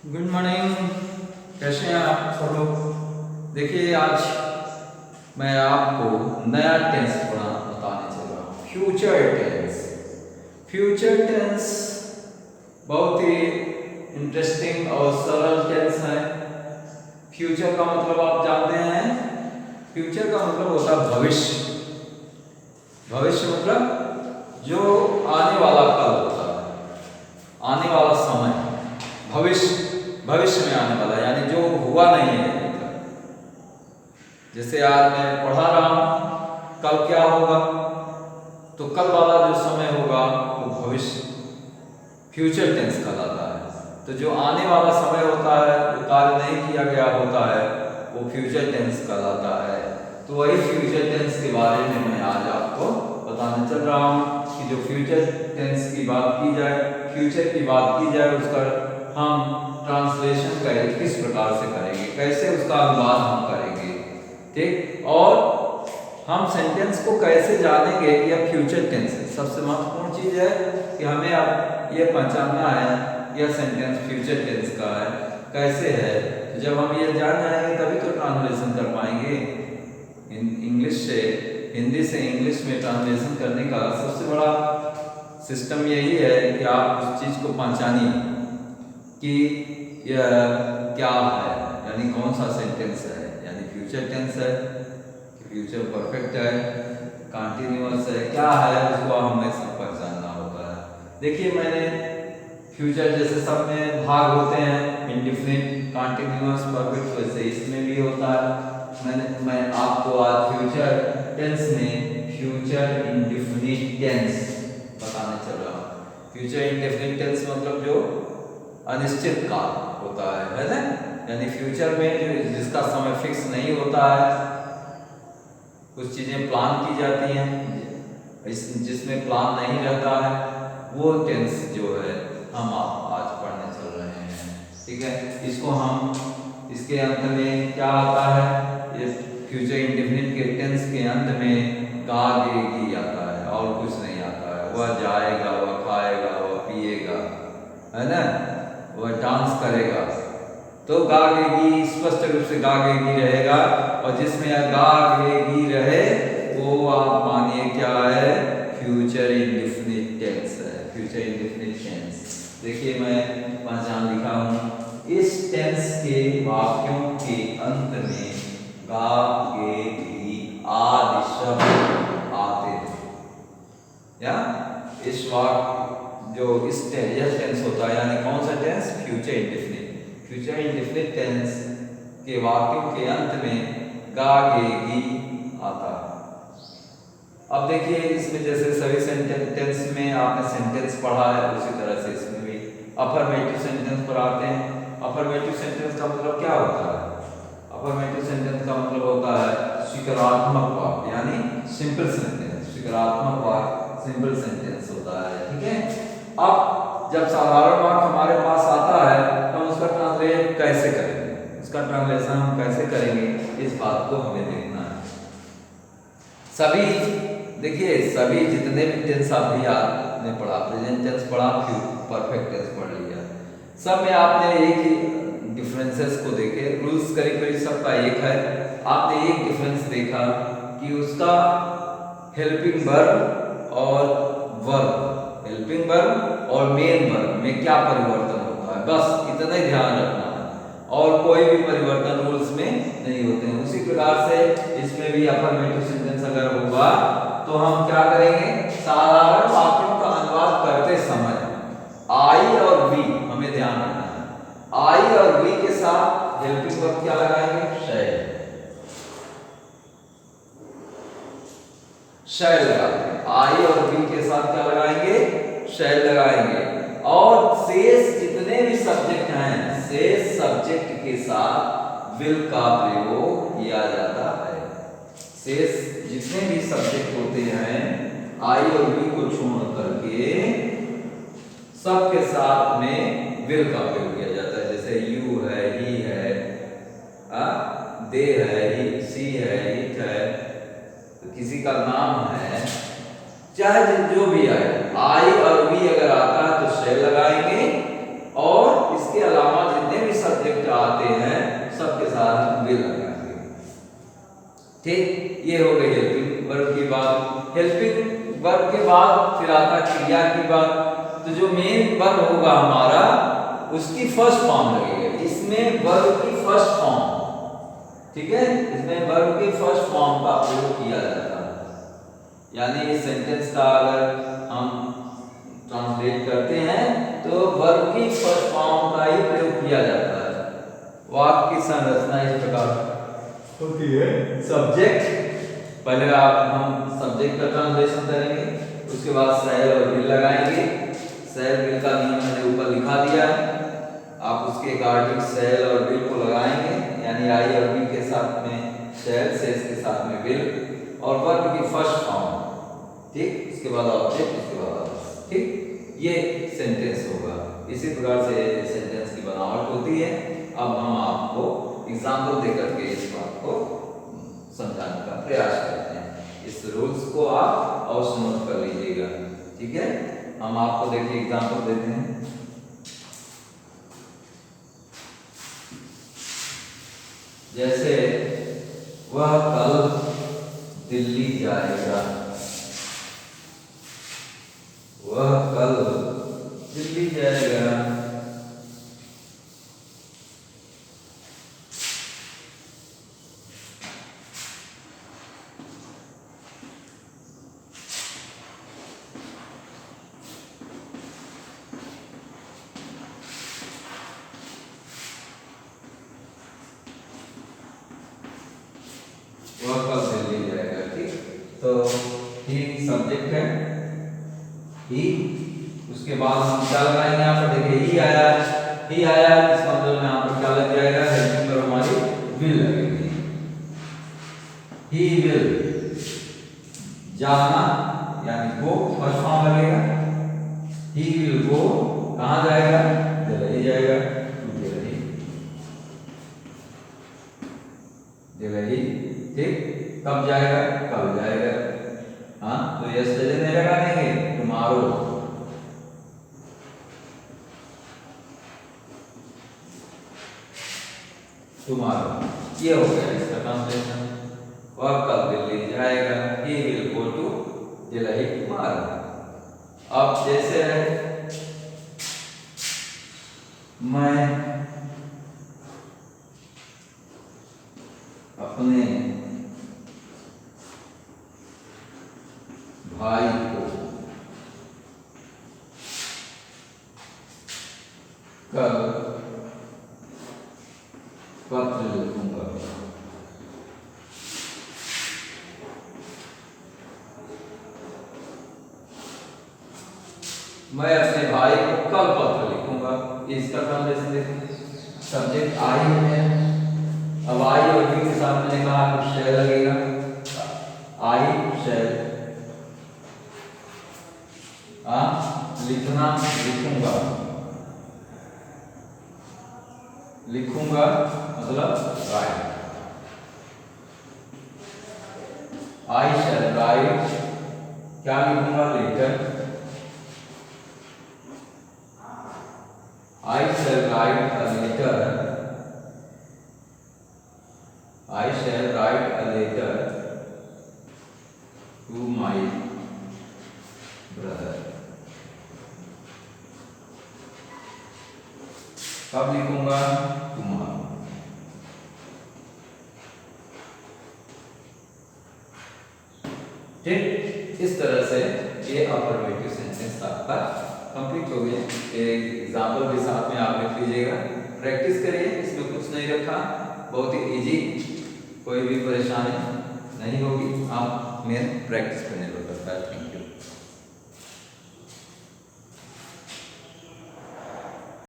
Good morning. कैसे हैं आप सब लोग। देखिए आज मैं आपको नया टेंस बताने चल रहा हूँ, फ्यूचर टेंस। फ्यूचर टेंस बहुत ही इंटरेस्टिंग और सरल टेंस है। फ्यूचर का मतलब आप जानते हैं, फ्यूचर का मतलब होता है भविष्य। भविष्य मतलब जो आने वाला कल होता है, आने वाला समय, भविष्य भविष्य में आने वाला, यानी जो हुआ नहीं है अभी तक। जैसे आज मैं पढ़ा रहा हूं, कल क्या होगा, तो कल वाला जो समय होगा वो भविष्य, फ्यूचर टेंस कहलाता है। तो जो आने वाला समय होता है, जो कार्य नहीं किया गया होता है, वो फ्यूचर टेंस कहलाता है। तो वही फ्यूचर टेंस के बारे में मैं आज आपको बताने चल रहा हूं कि जो फ्यूचर टेंस की बात की जाए, फ्यूचर की बात की जाए, उसका हम ट्रांसलेशन किस प्रकार से करेंगे, कैसे उसका अनुवाद हम करेंगे, ठीक। और हम सेंटेंस को कैसे जानेंगे कि यह फ्यूचर टेंस है। सबसे महत्वपूर्ण चीज है कि हमें अब यह पहचानना है यह सेंटेंस फ्यूचर टेंस का है, कैसे है। तो जब हम ये जान जाएंगे तभी तो ट्रांसलेशन कर पाएंगे। इंग्लिश से हिंदी से इंग्लिश में ट्रांसलेशन करने का सबसे बड़ा सिस्टम यही है कि आप उस चीज को पहचानिए कि यह क्या है, यानी कौन सा सेंटेंस है, यानी फ्यूचर टेंस है, फ्यूचर परफेक्ट है, कंटिन्यूअस है, क्या है, उसको हमें सब पहचानना होता है। देखिए मैंने फ्यूचर जैसे सब में भाग होते हैं, इंडिफिनिट, कंटिन्यूअस, परफेक्ट, वैसे इसमें भी होता है। मैं आपको आज फ्यूचर टेंस में फ्यूचर इंडिफिनिट टेंस बताने चल रहा हूँ। फ्यूचर इंडिफिनिट टेंस मतलब जो अनिश्चित काल होता है ना, यानी फ्यूचर में जो जिसका समय फिक्स नहीं होता है, कुछ चीजें प्लान की जाती हैं, जिसमें प्लान नहीं रहता है, वो टेंस जो है हम आज पढ़ने चल रहे हैं, ठीक है। इसको हम इसके अंत में क्या आता है, ये फ्यूचर इंडेफिनिट के टेंस के अंत में गागेगी आता है और कुछ नहीं आता है। वह जाएगा, वह खाएगा, वह पिएगा, है ना, वह डांस करेगा, तो गागेगी स्पष्ट रूप से गागेगी रहेगा। और जिसमें गागेगी रहे वो आप मानिए क्या है, फ्यूचर इंडेफिनिट टेंस है, फ्यूचर इंडेफिनिट टेंस। देखिए मैं पहचान लिखा हूं, इस टेंस के वाक्यों के अंत में गागेगी आदि शब्द आते हैं, या इस वाक्य जो यह टेंस होता है, यानी कौन सा tense, future indefinite. Future indefinite tense के वाक्यों के अंत में गागेगी आता है। अब देखिए इसमें जैसे सभी सेंटेंस में आपने सेंटेंस पढ़ा है, उसी तरह से इसमें भी अफर्मेटिव सेंटेंस पर आते हैं। अफर्मेटिव सेंटेंस का मतलब क्या होता है, अफर्मेटिव सेंटेंस का मतलब होता है स्वीकारात्मक वाक्य, यानी सिंपल सेंटेंस। स्वीकारात्मक वाक्य सिंपल सेंटेंस होता है, ठीक है। अब जब साधारण वाक्य हमारे पास आता है तो हम उसका ट्रांसलेट कैसे करेंगे, उसका ट्रांसलेशन हम कैसे करेंगे, इस बात को हमें देखना है। सभी देखिए, सभी जितने भी टेंस अभी आपने पढ़ा, प्रेजेंट टेंस पढ़ा, फिर परफेक्ट टेंस पढ़ लिया, सब में आपने एक ही डिफरेंसेस को देखे। रूल्स करीब करीब सबका एक है। आपने एक डिफरेंस देखा कि उसका हेल्पिंग वर्ब और वर्ब, हेल्पिंग वर्ब और मेन वर्ब में क्या परिवर्तन होता है, बस इतना ही ध्यान रखना है, और कोई भी परिवर्तन रूल्स में नहीं होते हैं। उसी प्रकार से इसमें भी अफर्मेटिव सेंटेंस अगर होगा तो हम क्या करेंगे, साधारण वाक्यों का अनुवाद करते समय आई और वी हमें ध्यान रखना है। आई और वी के साथ हेल्पिंग वर्ब क्या लगाएंगे, शैल, शैल लगाएंगे। आई और वी के साथ क्या लगाएंगे, शैल लगाएंगे। और शेष जितने भी सब्जेक्ट हैं, शेष सब्जेक्ट के साथ विल का प्रयोग किया जाता है। शेष जितने भी सब्जेक्ट होते हैं, आई और वी को छोड़ करके सबके साथ में विल का प्रयोग किया जाता है। जैसे यू है, ही है, दे है, ही, सी है, इट है, तो किसी का नाम है, चाहे जो भी आए, आई और वी अगर आता है तो शैल लगाएंगे, और इसके अलावा जितने भी सब्जेक्ट आते हैं सबके साथ हम विल लगाएंगे। ठीक, ये हो गई हेल्पिंग वर्ब की बात। हेल्पिंग वर्ब के बाद फिर आता क्रिया की बात। तो जो मेन वर्ब होगा हमारा उसकी फर्स्ट फॉर्म लगेगी। इसमें वर्ब की फर्स्ट फॉर्म, ठीक है, इसमें वर्ब की फर्स्ट फॉर्म का प्रयोग किया जाता है। यानी इस सेंटेंस का अगर हम ट्रांसलेट करते हैं तो वर्ब की फर्स्ट फॉर्म का ही प्रयोग किया जाता है। वाक्य की संरचना इस प्रकार होती है। सब्जेक्ट, पहले हम सब्जेक्ट का ट्रांसलेशन करेंगे, उसके बाद शैल और विल लगाएंगे। शैल विल का नियम मैंने ऊपर लिखा दिया है, आप उसके अकॉर्डिंग शैल और विल को लगाएंगे। यानी आई और बी के साथ में शैल, से के साथ में विल, और वर्ब की फर्स्ट फॉर्म, ठीक, उसके बाद ऑब्जेक्ट, उसके बाद ऑब्जेक्ट, ठीक, ये सेंटेंस होगा। इसी प्रकार से सेंटेंस की बनावट होती है। अब हम आपको एग्जाम्पल देकर के इस बात को समझाने का प्रयास करते हैं। इस रूल्स को आप अवश्य नोट कर लीजिएगा, ठीक है। हम आपको देखिए एग्जाम्पल देते हैं। जैसे वह कल दिल्ली जाएगा, वह कल दिल्ली जाएगा। वह कल दिल्ली जाएगा, ठीक। तो ही सब्जेक्ट है, ही, उसके बाद हम क्या लगाएंगे यहाँ पर, देखिए ही आया, ही आया, इसका मतलब यहाँ पर क्या लग जाएगा, हेल्पिंग वर्ब हमारी विल लगेगी। ही विल जाना, यानी गो फर्स्ट फॉर्म लगेगा। ही विल गो, कहाँ जाएगा, दिल्ली जाएगा, दिल्ली, दिल्ली, ठीक। कब जाएगा, कब जाएगा। हाँ, तो यस्टरडे नहीं लगा देंगे, टुमारो, टुमारो, ये हो गया इसका ट्रांसलेशन। वह कल दिल्ली जाएगा, he will go to Delhi tomorrow. अब जैसे है, मैं अपने भाई को कल पत्र लिखूंगा। मैं अपने भाई को कल पत्र लिखूंगा, इसका ट्रांसलेशन देखिए। सब्जेक्ट आई है, अब आई और बी के साथ मैंने कहा शैल लगेगा, आई शैल, लिखना, लिखूंगा, लिखूंगा मतलब राइट, आई शैल राइट, क्या लिखूंगा, letter, I shall write a letter, I shall write a letter to my brother. कब लिखूंगा, tomorrow। ठीक, इस तरह से ये अफर्मेटिव सेंटेंस आपका कंप्लीट हो गया। एग्जाम्पल भी साथ में आप लिख लीजिएगा, प्रैक्टिस करिए, इसमें कुछ नहीं रखा, बहुत ही इजी, कोई भी परेशानी नहीं होगी। आप मेन प्रैक्टिस करने पर करता है। Thank you.